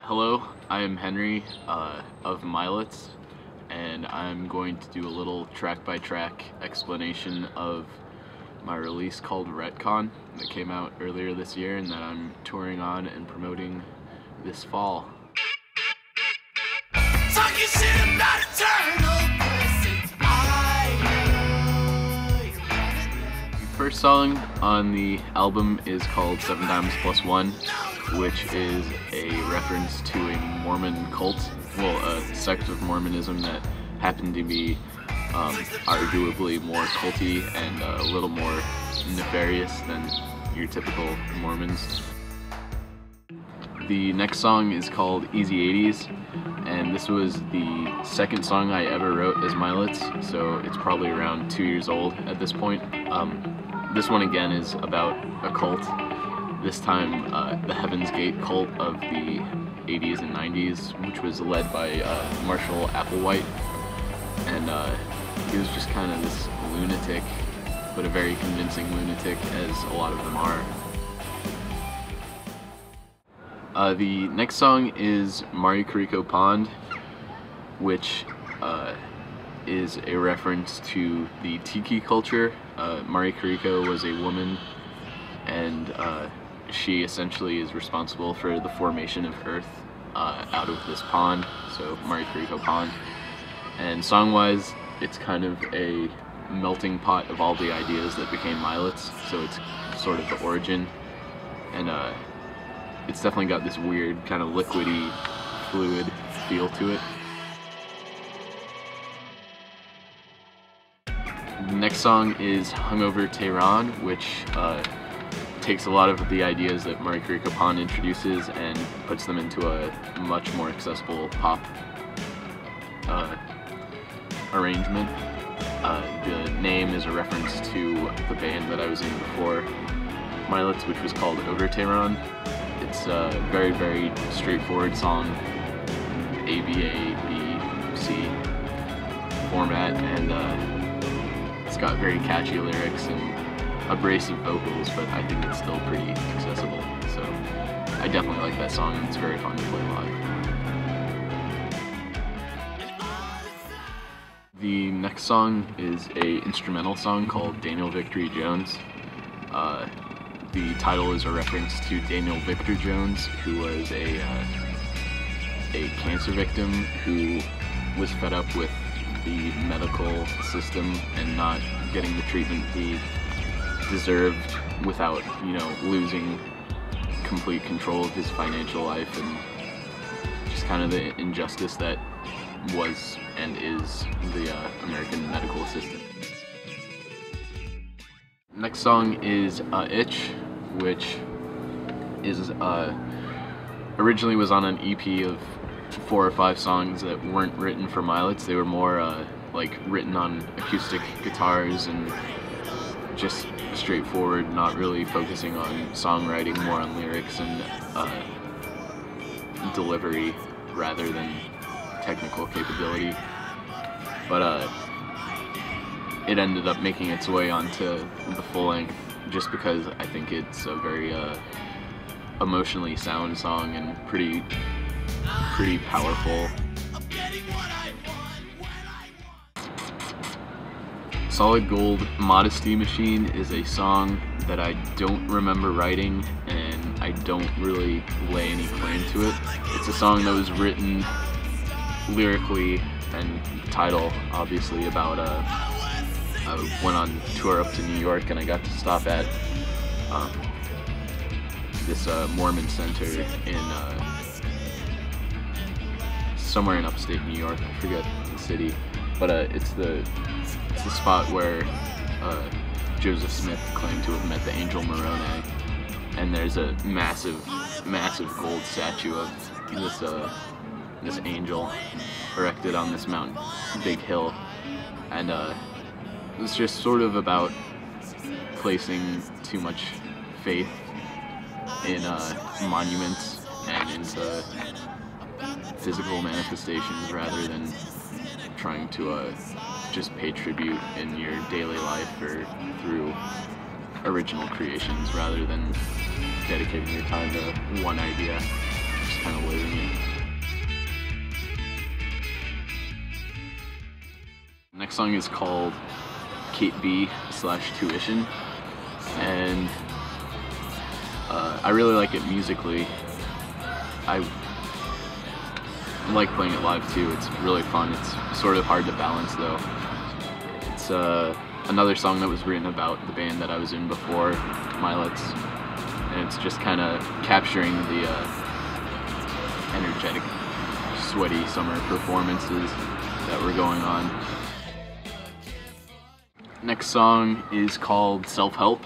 Hello, I am Henry of Mylets, and I'm going to do a little track-by-track explanation of my release called Retcon that came out earlier this year and that I'm touring on and promoting this fall. The first song on the album is called 7 Times Plus 1, which is a reference to a Mormon cult, well, a sect of Mormonism that happened to be arguably more culty and a little more nefarious than your typical Mormons. The next song is called Easy 80s, and this was the second song I ever wrote as Mylets, so it's probably around 2 years old at this point. This one again is about a cult. This time, the Heaven's Gate cult of the 80s and 90s, which was led by Marshall Applewhite, and he was just kind of this lunatic, but a very convincing lunatic, as a lot of them are. The next song is Marioo Pond, which is a reference to the tiki culture. Marioo was a woman, and she essentially is responsible for the formation of Earth out of this pond, so Marioo Pond. And song-wise, it's kind of a melting pot of all the ideas that became Mylets, so it's sort of the origin, and it's definitely got this weird kind of liquidy, fluid feel to it. The next song is Hungover Tehran, which takes a lot of the ideas that Marioo Pond introduces and puts them into a much more accessible pop arrangement. The name is a reference to the band that I was in before Mylets, which was called Over Tehran. It's a very, very straightforward song, A-B-A-B-C format, and it's got very catchy lyrics and abrasive vocals, but I think it's still pretty accessible, so I definitely like that song, and it's very fun to play live. The next song is a instrumental song called Daniel Victory Jones. The title is a reference to Daniel Victor Jones, who was a cancer victim who was fed up with the medical system and not getting the treatment he deserved without, losing complete control of his financial life, and just kind of the injustice that was and is the American medical system. Next song is Itch, which is originally was on an EP of 4 or 5 songs that weren't written for Mylets. They were more like written on acoustic guitars and just straightforward, not really focusing on songwriting, more on lyrics and delivery rather than technical capability. But it ended up making its way onto the full length just because I think it's a very emotionally sound song and pretty powerful. Solid Gold Modesty Machine is a song that I don't remember writing, and I don't really lay any claim to it. It's a song that was written lyrically and title obviously about I went on tour up to New York, and I got to stop at this Mormon center in somewhere in upstate New York. I forget the city, but it's the spot where Joseph Smith claimed to have met the angel Moroni, and there's a massive gold statue of this angel erected on this big hill, and it's just sort of about placing too much faith in monuments and into physical manifestations rather than trying to just pay tribute in your daily life or through original creations rather than dedicating your time to one idea. Just kind of living it. Next song is called Kate B/Tuition, and I really like it musically. I like playing it live too. It's really fun. It's sort of hard to balance though. It's another song that was written about the band that I was in before, Mylets, and it's just kind of capturing the energetic, sweaty summer performances that were going on. Next song is called Self-Help,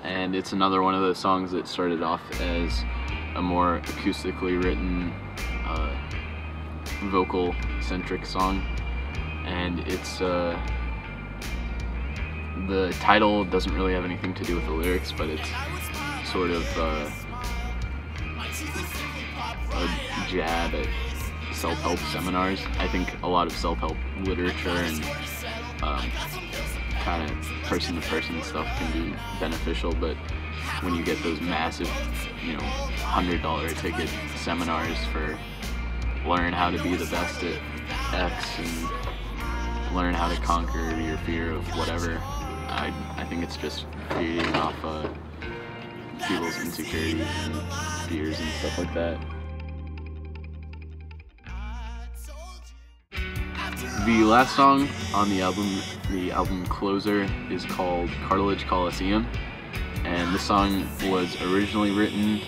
and it's another one of those songs that started off as a more acoustically written, vocal-centric song, and it's the title doesn't really have anything to do with the lyrics, but it's sort of a jab at self-help seminars. I think a lot of self-help literature and kind of person-to-person stuff can be beneficial, but when you get those massive, you know, $100 ticket seminars for learn how to be the best at X and learn how to conquer your fear of whatever, I think it's just feeding off people's insecurities and fears and stuff like that. The last song on the album Closer, is called Cartilage Coliseum, and this song was originally written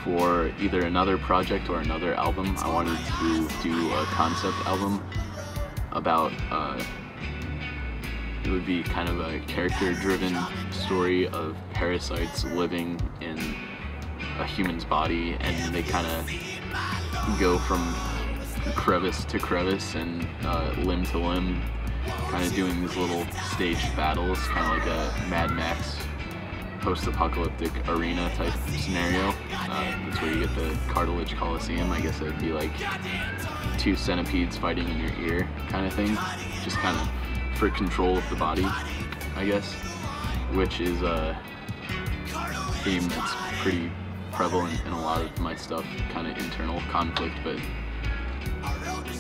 for either another project or another album. I wanted to do a concept album about, it would be kind of a character-driven story of parasites living in a human's body, and they kind of go from crevice to crevice and limb to limb, kind of doing these little staged battles, kind of like a Mad Max post-apocalyptic arena type scenario. That's where you get the Cartilage Coliseum. I guess it would be like two centipedes fighting in your ear kind of thing, just kind of for control of the body, I guess, which is a theme that's pretty prevalent in a lot of my stuff, kind of internal conflict, but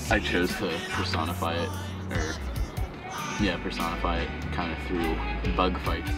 I chose to personify it kind of through bug fights.